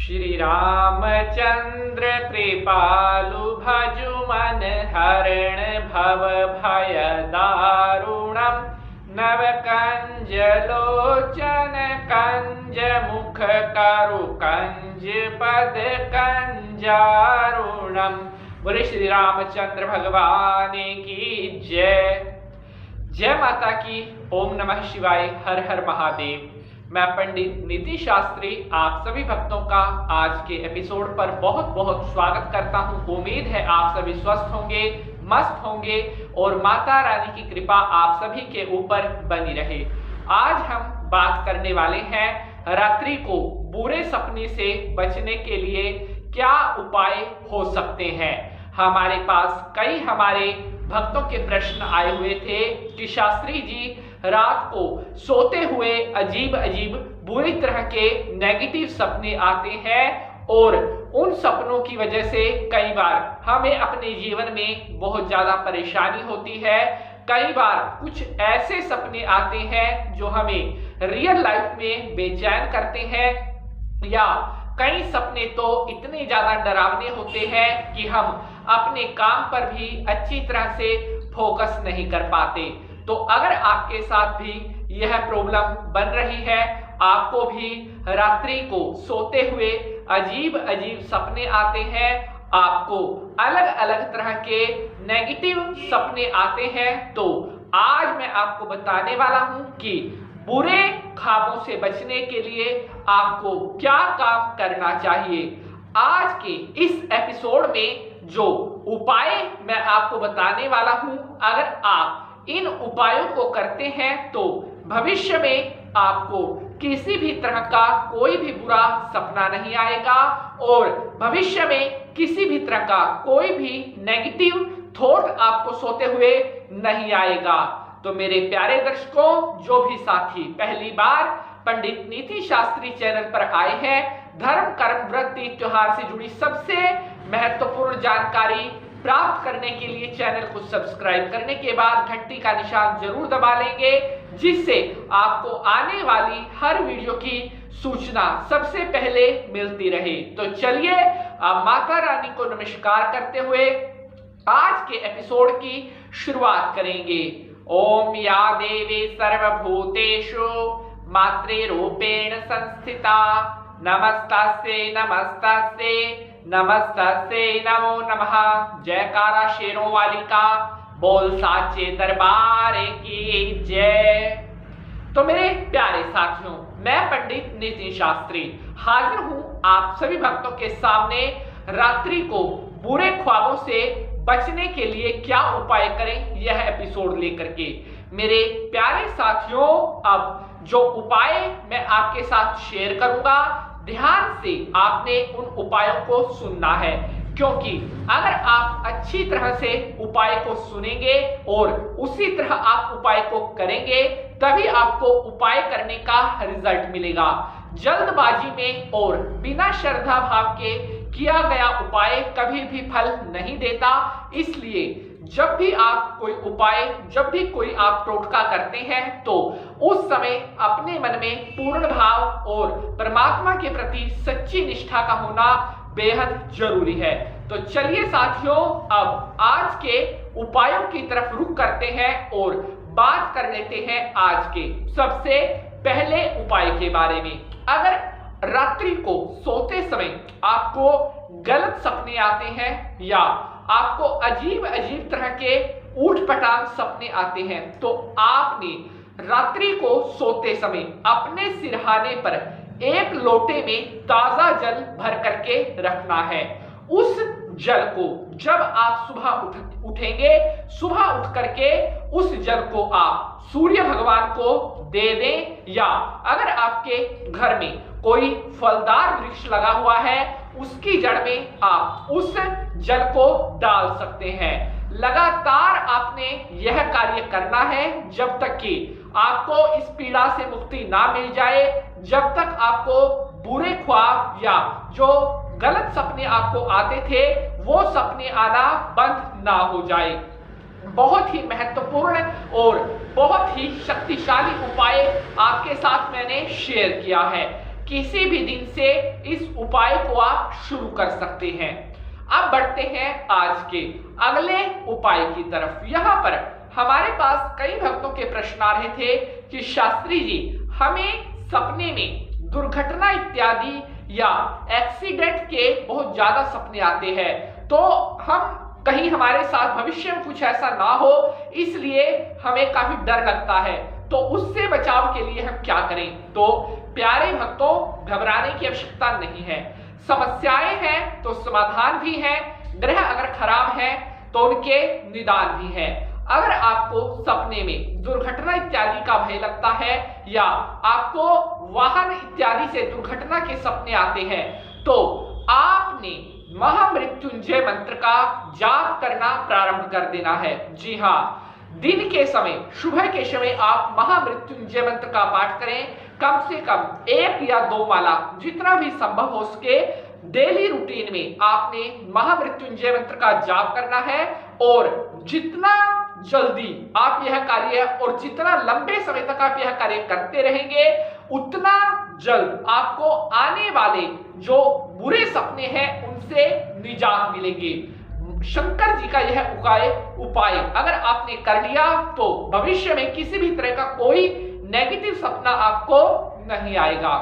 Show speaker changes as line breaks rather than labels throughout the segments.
श्री रामचंद्र कृपालु भजु मन हरण भव भय दारुणम नव कंज लोचन कंज मुख करु कंज पद कंजारुणम। बोले श्री रामचंद्र भगवान की जय। जय माता की। ओम नमः शिवाय। हर हर महादेव। मैं पंडित नीति शास्त्री आप सभी भक्तों का आज के एपिसोड पर बहुत बहुत स्वागत करता हूं। उम्मीद है आप सभी स्वस्थ होंगे, मस्त होंगे और माता रानी की कृपा आप सभी के ऊपर बनी रहे। आज हम बात करने वाले हैं रात्रि को बुरे सपने से बचने के लिए क्या उपाय हो सकते हैं। हमारे पास कई हमारे भक्तों के प्रश्न आए हुए थे कि शास्त्री जी रात को सोते हुए अजीब अजीब बुरी तरह के नेगेटिव सपने आते हैं और उन सपनों की वजह से कई बार हमें अपने जीवन में बहुत ज्यादा परेशानी होती है। कई बार कुछ ऐसे सपने आते हैं जो हमें रियल लाइफ में बेचैन करते हैं या कई सपने तो इतने ज्यादा डरावने होते हैं कि हम अपने काम पर भी अच्छी तरह से फोकस नहीं कर पाते। तो अगर आपके साथ भी यह प्रॉब्लम बन रही है, आपको भी रात्रि को सोते हुए अजीब अजीब सपने आते हैं, आपको अलग अलग तरह के नेगेटिव सपने आते हैं, तो आज मैं आपको बताने वाला हूं कि बुरे ख्वाबों से बचने के लिए आपको क्या काम करना चाहिए। आज के इस एपिसोड में जो उपाय मैं आपको बताने वाला हूं, अगर आप इन उपायों को करते हैं तो भविष्य में आपको किसी भी तरह का कोई भी बुरा सपना नहीं आएगा और भविष्य में किसी भी तरह का कोई भी नेगेटिव थॉट आपको सोते हुए नहीं आएगा। तो मेरे प्यारे दर्शकों, जो भी साथी पहली बार पंडित नीति शास्त्री चैनल पर आए हैं, धर्म कर्म व्रत त्योहार से जुड़ी सबसे महत्वपूर्ण जानकारी प्राप्त करने के लिए चैनल को सब्सक्राइब करने के बाद घंटी का निशान जरूर दबा लेंगे, जिससे आपको आने वाली हर वीडियो की सूचना सबसे पहले मिलती रहे। तो चलिए अब माता रानी को नमस्कार करते हुए आज के एपिसोड की शुरुआत करेंगे। ओम या देवी सर्वभूतेषु मात्रे रूपेण संस्थिता नमस्तस्यै नमस्तस्यै नमस्तस्यै नमो नमः। जयकारा शेरों वाली का, बोल साचे दरबार की जय। तो मेरे प्यारे साथियों, मैं पंडित नितिन शास्त्री हाजिर हूं आप सभी भक्तों के सामने रात्रि को बुरे ख्वाबों से बचने के लिए क्या उपाय करें यह एपिसोड लेकर के। मेरे प्यारे साथियों, अब जो उपाय मैं आपके साथ शेयर करूंगा, ध्यान से आपने उन उपायों को सुनना है, क्योंकि अगर आप अच्छी तरह से उपाय को सुनेंगे और उसी तरह आप उपाय को करेंगे तभी आपको उपाय करने का रिजल्ट मिलेगा। जल्दबाजी में और बिना श्रद्धा भाव के किया गया उपाय कभी भी फल नहीं देता। इसलिए जब भी आप कोई उपाय, जब भी कोई आप टोटका करते हैं, तो उस समय अपने मन में पूर्ण भाव और परमात्मा के प्रति सच्ची निष्ठा का होना बेहद जरूरी है। तो चलिए साथियों, अब आज के उपायों की तरफ रुख करते हैं और बात कर लेते हैं आज के सबसे पहले उपाय के बारे में। अगर रात्रि को सोते समय आपको गलत सपने आते हैं या आपको अजीब अजीब तरह के ऊटपटांग सपने आते हैं, तो आपने रात्रि को सोते समय अपने सिरहाने पर एक लोटे में ताजा जल भर करके रखना है। उस जल को जब आप सुबह उठेंगे, सुबह उठ करके उस जल को आप सूर्य भगवान को दे दें, या अगर आपके घर में कोई फलदार वृक्ष लगा हुआ है उसकी जड़ में आप उस जल को डाल सकते हैं। लगातार आपने यह कार्य करना है जब तक कि आपको इस पीड़ा से मुक्ति ना मिल जाए, जब तक आपको बुरे ख्वाब या जो गलत सपने आपको आते थे वो सपने आना बंद ना हो जाए। बहुत ही महत्वपूर्ण और बहुत ही शक्तिशाली उपाय आपके साथ मैंने शेयर किया है। किसी भी दिन से इस उपाय को आप शुरू कर सकते हैं। अब बढ़ते हैं आज के अगले उपाय की तरफ। यहाँ पर हमारे पास कई भक्तों के प्रश्न आ रहे थे कि शास्त्री जी, हमें सपने में दुर्घटना इत्यादि या एक्सीडेंट के बहुत ज्यादा सपने आते हैं, तो हम कहीं हमारे साथ भविष्य में कुछ ऐसा ना हो, इसलिए हमें काफी डर लगता है, तो उससे बचाव के लिए हम क्या करें? तो प्यारे भक्तों, घबराने की आवश्यकता नहीं है। समस्याएं हैं तो समाधान भी है, ग्रह अगर खराब है तो उनके निदान भी है। अगर आपको सपने में दुर्घटना इत्यादि का भय लगता है या आपको वाहन इत्यादि से दुर्घटना के सपने आते हैं, तो आपने महामृत्युंजय मंत्र का जाप करना प्रारंभ कर देना है। जी हाँ, दिन के समय, सुबह के समय आप महामृत्युंजय मंत्र का पाठ करें। कम से कम 1 या 2 माला, जितना भी संभव हो सके डेली रूटीन में आपने महामृत्युंजय मंत्र का जाप करना है। और जितना जल्दी आप यह कार्य और जितना लंबे समय तक आप यह कार्य करते रहेंगे, उतना जल्द आपको आने वाले जो बुरे सपने हैं उनसे निजात मिलेगी। शंकर जी का यह उपाय अगर आपने कर लिया तो भविष्य में किसी भी तरह का कोई नेगेटिव सपना आपको नहीं आएगा।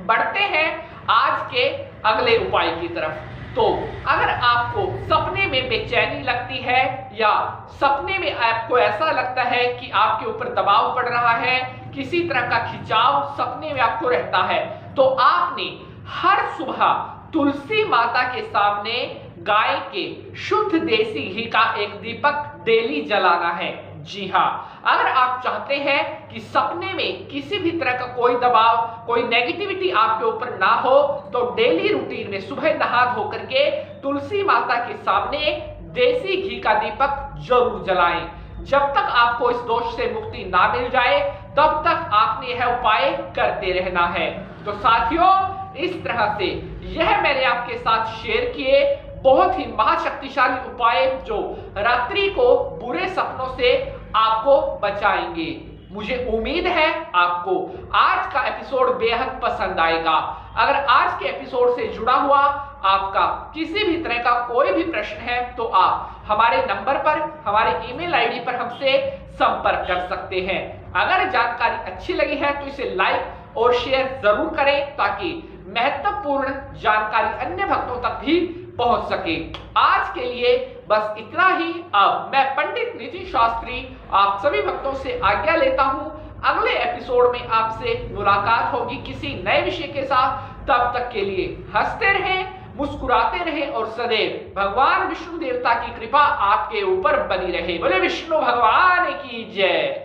बढ़ते हैं आज के अगले उपाय की तरफ। तो अगर आपको सपने में बेचैनी लगती है या सपने में आपको ऐसा लगता है कि आपके ऊपर दबाव पड़ रहा है, किसी तरह का खिंचाव सपने में आपको रहता है, तो आपने हर सुबह तुलसी माता के सामने गाय के शुद्ध देसी घी का एक दीपक डेली जलाना है। जी हाँ, अगर आप चाहते हैं कि सपने में किसी भी तरह का कोई दबाव, कोई नेगेटिविटी आपके ऊपर ना हो, तो डेली रूटीन में सुबह नहा धो करके तुलसी माता के सामने देसी घी का दीपक जरूर जलाएं। जब तक आपको इस दोष से मुक्ति ना मिल जाए, तब तक आपने यह उपाय करते रहना है। तो साथियों, इस तरह से यह मैंने आपके साथ शेयर किए बहुत ही महाशक्तिशाली उपाय जो रात्रि को बुरे सपनों से आपको बचाएंगे। मुझे उम्मीद है आपको आज का एपिसोड बेहद पसंद आएगा। अगर आज के एपिसोड से जुड़ा हुआ आपका किसी भी तरह का कोई भी प्रश्न है, तो आप हमारे नंबर पर, हमारे ईमेल आईडी पर हमसे संपर्क कर सकते हैं। अगर जानकारी अच्छी लगी है तो इसे लाइक और शेयर जरूर करें, ताकि महत्वपूर्ण जानकारी अन्य भक्तों तक भी पहुंच सके। आज के लिए बस इतना ही। अब मैं पंडित नितिन शास्त्री आप सभी भक्तों से आज्ञा लेता हूं। अगले एपिसोड में आपसे मुलाकात होगी किसी नए विषय के साथ। तब तक के लिए हंसते रहें, मुस्कुराते रहें और सदैव भगवान विष्णु देवता की कृपा आपके ऊपर बनी रहे। बोले विष्णु भगवान की जय।